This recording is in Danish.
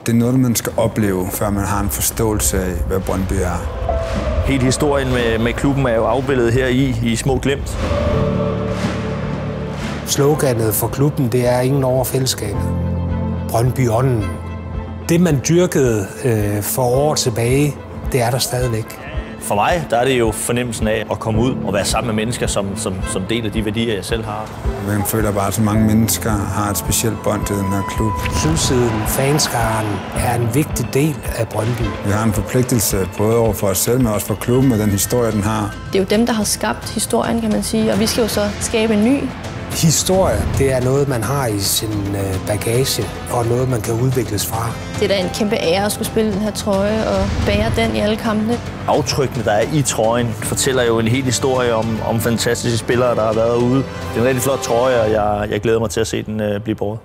Det er noget, man skal opleve, før man har en forståelse af, hvad Brøndby er. Hele historien med klubben er jo afbildet her i små glimt. Sloganet for klubben, det er ingen over fællesskabet. Brøndby-ånden. Det, man dyrkede for år tilbage, det er der stadigvæk. For mig der er det jo fornemmelsen af at komme ud og være sammen med mennesker, som deler de værdier, jeg selv har. Man føler bare, at så mange mennesker har et specielt bånd til den her klub. Sydsiden, fanskaren, er en vigtig del af Brøndby. Vi har en forpligtelse både over for os selv, men også for klubben og den historie, den har. Det er jo dem, der har skabt historien, kan man sige, og vi skal jo så skabe en ny. Historie, det er noget, man har i sin bagage, og noget, man kan udvikles fra. Det er da en kæmpe ære at skulle spille den her trøje og bære den i alle kampene. Aftrykkene, der er i trøjen, fortæller jo en hel historie om fantastiske spillere, der har været ude. Det er en rigtig flot trøje, og jeg glæder mig til at se den blive båret.